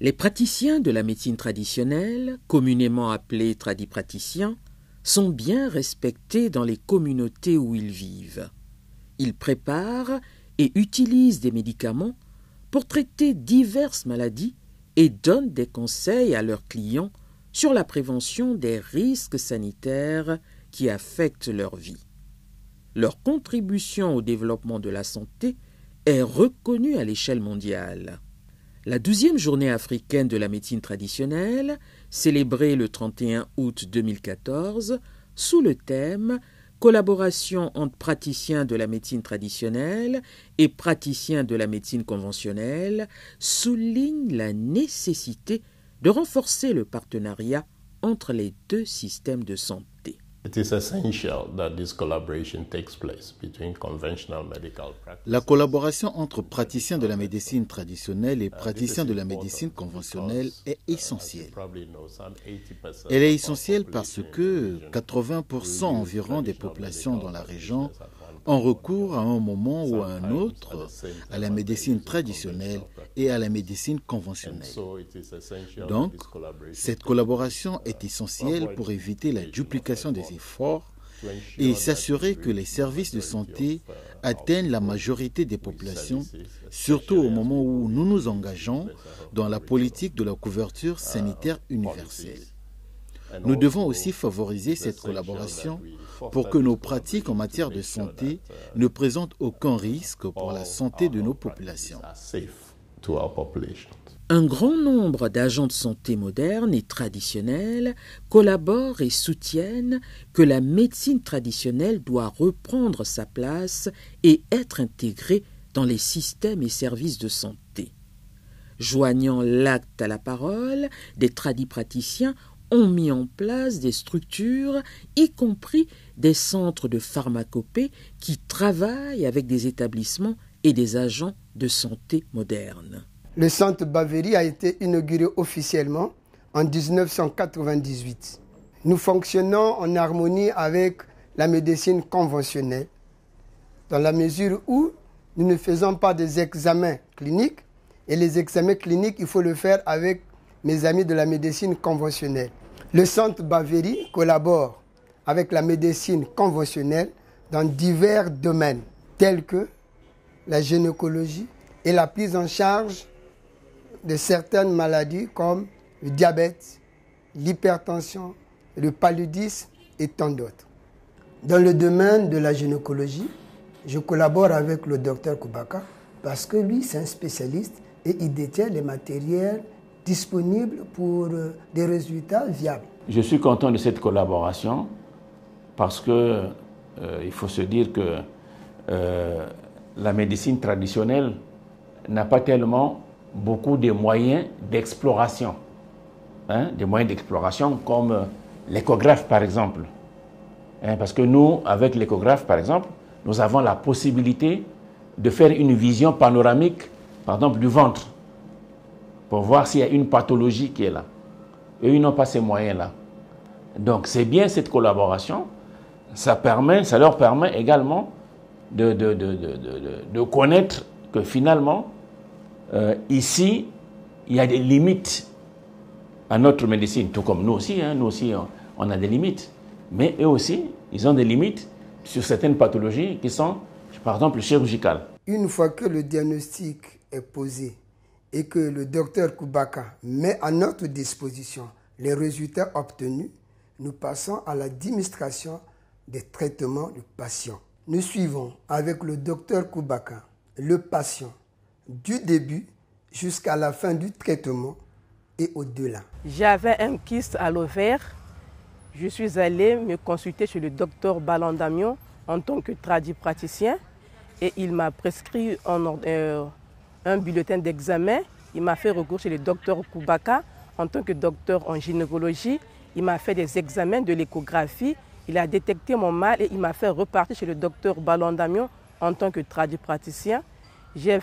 Les praticiens de la médecine traditionnelle, communément appelés tradipraticiens, sont bien respectés dans les communautés où ils vivent. Ils préparent et utilisent des médicaments pour traiter diverses maladies et donnent des conseils à leurs clients sur la prévention des risques sanitaires qui affectent leur vie. Leur contribution au développement de la santé est reconnue à l'échelle mondiale. La 12e journée africaine de la médecine traditionnelle, célébrée le 31 août 2014, sous le thème « Collaboration entre praticiens de la médecine traditionnelle et praticiens de la médecine conventionnelle », souligne la nécessité de renforcer le partenariat entre les deux systèmes de santé. La collaboration entre praticiens de la médecine traditionnelle et praticiens de la médecine conventionnelle est essentielle. Elle est essentielle parce que 80% environ des populations dans la région ont recours à un moment ou à un autre à la médecine traditionnelle et à la médecine conventionnelle. Donc, cette collaboration est essentielle pour éviter la duplication des efforts et s'assurer que les services de santé atteignent la majorité des populations, surtout au moment où nous nous engageons dans la politique de la couverture sanitaire universelle. Nous devons aussi favoriser cette collaboration pour que nos pratiques en matière de santé ne présentent aucun risque pour la santé de nos populations. Un grand nombre d'agents de santé modernes et traditionnels collaborent et soutiennent que la médecine traditionnelle doit reprendre sa place et être intégrée dans les systèmes et services de santé. Joignant l'acte à la parole, des tradipraticiens ont mis en place des structures, y compris des centres de pharmacopée qui travaillent avec des établissements et des agents de santé modernes. Le centre Baveri a été inauguré officiellement en 1998. Nous fonctionnons en harmonie avec la médecine conventionnelle, dans la mesure où nous ne faisons pas des examens cliniques, et les examens cliniques, il faut le faire avec mes amis de la médecine conventionnelle. Le centre Baveri collabore avec la médecine conventionnelle dans divers domaines, tels que la gynécologie et la prise en charge de certaines maladies comme le diabète, l'hypertension, le paludisme et tant d'autres. Dans le domaine de la gynécologie, je collabore avec le docteur Koubaka parce que lui, c'est un spécialiste et il détient les matériels disponibles pour des résultats viables. Je suis content de cette collaboration parce que il faut se dire que la médecine traditionnelle n'a pas tellement beaucoup de moyens d'exploration. Des moyens d'exploration comme l'échographe par exemple. Parce que nous, avec l'échographe par exemple, nous avons la possibilité de faire une vision panoramique, par exemple du ventre, pour voir s'il y a une pathologie qui est là. Eux, ils n'ont pas ces moyens-là. Donc c'est bien cette collaboration, ça leur permet également de connaître que finalement, ici, il y a des limites à notre médecine, tout comme nous aussi, on a des limites. Mais eux aussi, ils ont des limites sur certaines pathologies qui sont, par exemple, chirurgicales. Une fois que le diagnostic est posé et que le docteur Koubaka met à notre disposition les résultats obtenus, nous passons à l'administration des traitements du patient. Nous suivons avec le docteur Koubaka le patient du début jusqu'à la fin du traitement et au-delà. J'avais un kyste à l'ovaire. Je suis allée me consulter chez le docteur Balandamion en tant que tradipraticien et il m'a prescrit un bulletin d'examen. Il m'a fait recours chez le docteur Koubaka en tant que docteur en gynécologie. Il m'a fait des examens de l'échographie. Il a détecté mon mal et il m'a fait repartir chez le docteur Balandamion en tant que tradipraticien. J'ai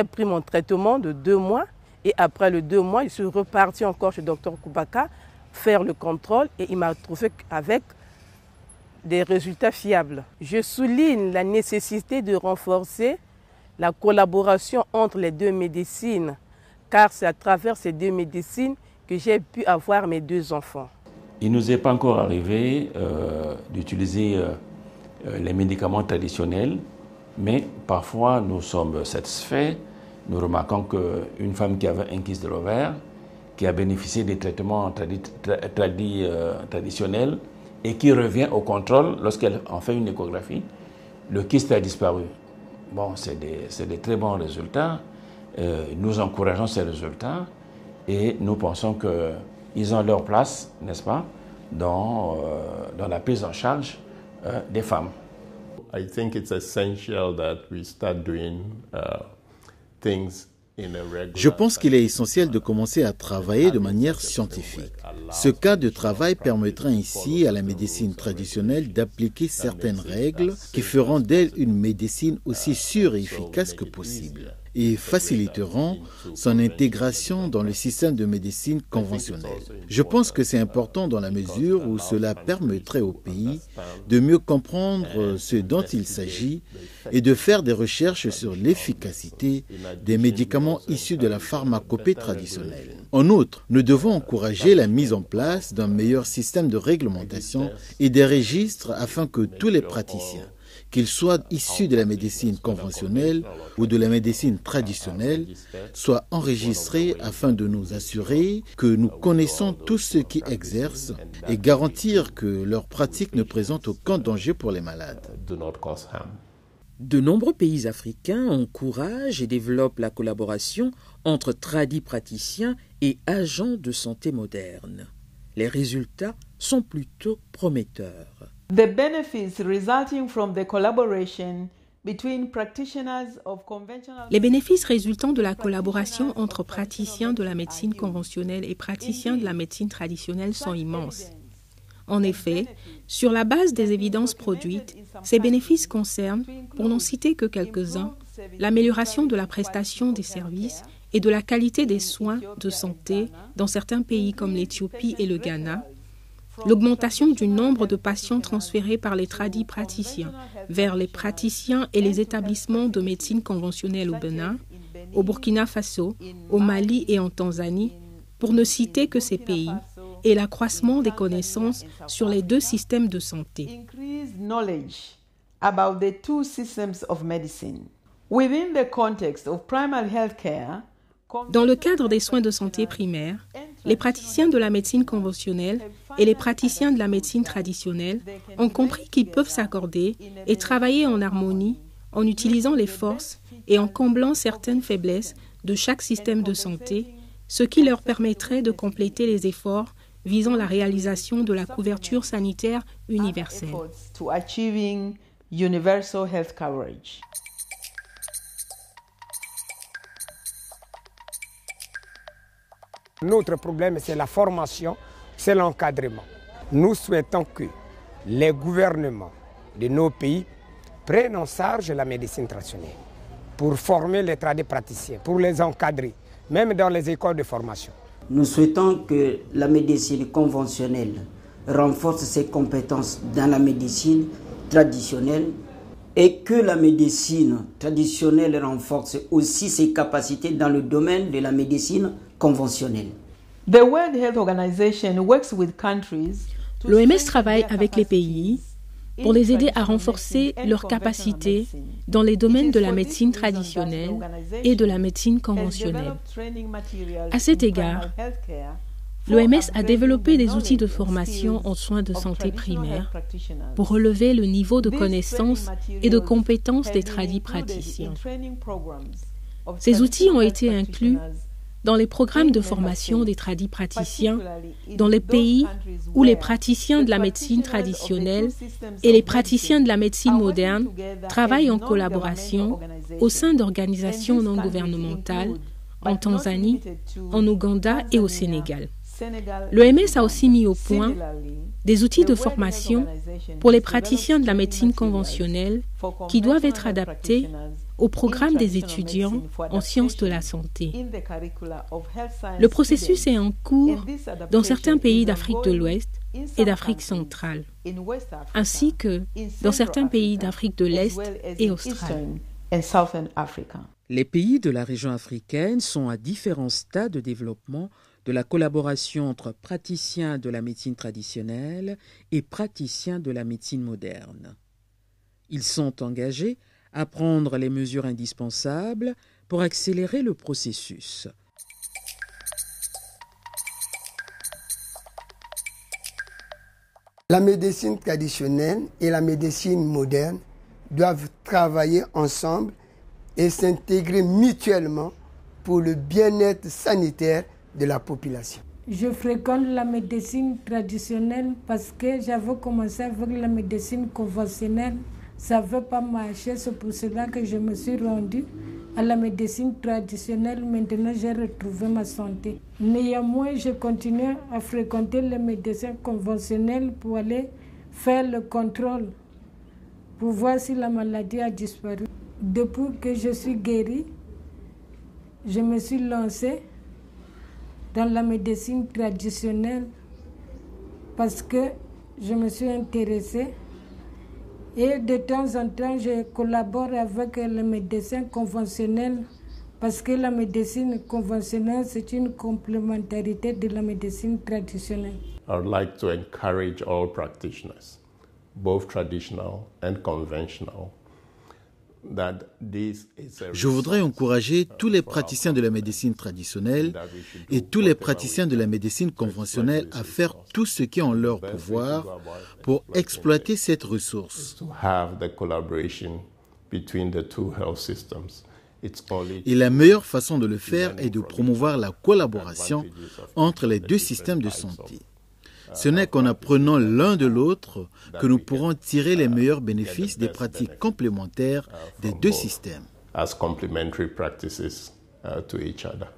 pris mon traitement de 2 mois et après les 2 mois, je suis reparti encore chez le docteur Koubaka faire le contrôle et il m'a trouvé avec des résultats fiables. Je souligne la nécessité de renforcer la collaboration entre les deux médecines car c'est à travers ces deux médecines que j'ai pu avoir mes 2 enfants. Il ne nous est pas encore arrivé d'utiliser les médicaments traditionnels, mais parfois nous sommes satisfaits. Nous remarquons qu'une femme qui avait un kyste de l'ovaire, qui a bénéficié des traitements traditionnels et qui revient au contrôle lorsqu'elle en fait une échographie, le kyste a disparu. Bon, c'est des très bons résultats. Nous encourageons ces résultats et nous pensons qu'ils ont leur place, n'est-ce pas, dans la prise en charge des femmes. I think it's essential that we start doing things. Je pense qu'il est essentiel de commencer à travailler de manière scientifique. Ce cas de travail permettra ainsi à la médecine traditionnelle d'appliquer certaines règles qui feront d'elle une médecine aussi sûre et efficace que possible et faciliteront son intégration dans le système de médecine conventionnelle. Je pense que c'est important dans la mesure où cela permettrait au pays de mieux comprendre ce dont il s'agit et de faire des recherches sur l'efficacité des médicaments issus de la pharmacopée traditionnelle. En outre, nous devons encourager la mise en place d'un meilleur système de réglementation et des registres afin que tous les praticiens, qu'ils soient issus de la médecine conventionnelle ou de la médecine traditionnelle, soient enregistrés afin de nous assurer que nous connaissons tous ceux qui exercent et garantir que leur pratique ne présente aucun danger pour les malades. De nombreux pays africains encouragent et développent la collaboration entre tradipraticiens et agents de santé modernes. Les résultats sont plutôt prometteurs. The benefits resulting from the collaboration between practitioners of conventional... Les bénéfices résultant de la collaboration entre praticiens de la médecine conventionnelle et praticiens de la médecine traditionnelle sont immenses. En effet, sur la base des évidences produites, ces bénéfices concernent, pour n'en citer que quelques-uns, l'amélioration de la prestation des services et de la qualité des soins de santé dans certains pays comme l'Éthiopie et le Ghana, l'augmentation du nombre de patients transférés par les tradipraticiens vers les praticiens et les établissements de médecine conventionnelle au Bénin, au Burkina Faso, au Mali et en Tanzanie, pour ne citer que ces pays, et l'accroissement des connaissances sur les 2 systèmes de santé. Dans le cadre des soins de santé primaires, les praticiens de la médecine conventionnelle et les praticiens de la médecine traditionnelle ont compris qu'ils peuvent s'accorder et travailler en harmonie en utilisant les forces et en comblant certaines faiblesses de chaque système de santé, ce qui leur permettrait de compléter les efforts visant la réalisation de la couverture sanitaire universelle. Notre problème, c'est la formation, c'est l'encadrement. Nous souhaitons que les gouvernements de nos pays prennent en charge la médecine traditionnelle pour former les tradipraticiens, pour les encadrer, même dans les écoles de formation. Nous souhaitons que la médecine conventionnelle renforce ses compétences dans la médecine traditionnelle et que la médecine traditionnelle renforce aussi ses capacités dans le domaine de la médecine conventionnelle. L'OMS travaille avec les pays pour les aider à renforcer leurs capacités dans les domaines de la médecine traditionnelle et de la médecine conventionnelle. À cet égard, l'OMS a développé des outils de formation en soins de santé primaires pour relever le niveau de connaissances et de compétences des tradipraticiens. Ces outils ont été inclus dans les programmes de formation des tradipraticiens dans les pays où les praticiens de la médecine traditionnelle et les praticiens de la médecine moderne travaillent en collaboration au sein d'organisations non gouvernementales en Tanzanie, en Ouganda et au Sénégal. L'OMS a aussi mis au point des outils de formation pour les praticiens de la médecine conventionnelle qui doivent être adaptés au programme des étudiants en sciences de la santé. Le processus est en cours dans certains pays d'Afrique de l'Ouest et d'Afrique centrale, ainsi que dans certains pays d'Afrique de l'Est et australe. Les pays de la région africaine sont à différents stades de développement de la collaboration entre praticiens de la médecine traditionnelle et praticiens de la médecine moderne. Ils sont engagés à prendre les mesures indispensables pour accélérer le processus. La médecine traditionnelle et la médecine moderne doivent travailler ensemble et s'intégrer mutuellement pour le bien-être sanitaire de la population. Je fréquente la médecine traditionnelle parce que j'avais commencé avec la médecine conventionnelle. Ça ne veut pas marcher, c'est pour cela que je me suis rendue à la médecine traditionnelle. Maintenant, j'ai retrouvé ma santé. Néanmoins, je continue à fréquenter les médecins conventionnels pour aller faire le contrôle, pour voir si la maladie a disparu. Depuis que je suis guérie, je me suis lancée dans la médecine traditionnelle parce que je me suis intéressée. Et de temps en temps, je collabore avec les médecins conventionnels parce que la médecine conventionnelle, c'est une complémentarité de la médecine traditionnelle. I would like to encourage all practitioners, both traditional and conventional. Je voudrais encourager tous les praticiens de la médecine traditionnelle et tous les praticiens de la médecine conventionnelle à faire tout ce qui est en leur pouvoir pour exploiter cette ressource. Et la meilleure façon de le faire est de promouvoir la collaboration entre les deux systèmes de santé. Ce n'est qu'en apprenant l'un de l'autre que nous pourrons tirer les meilleurs bénéfices des pratiques complémentaires des deux systèmes. As complementary practices to each other.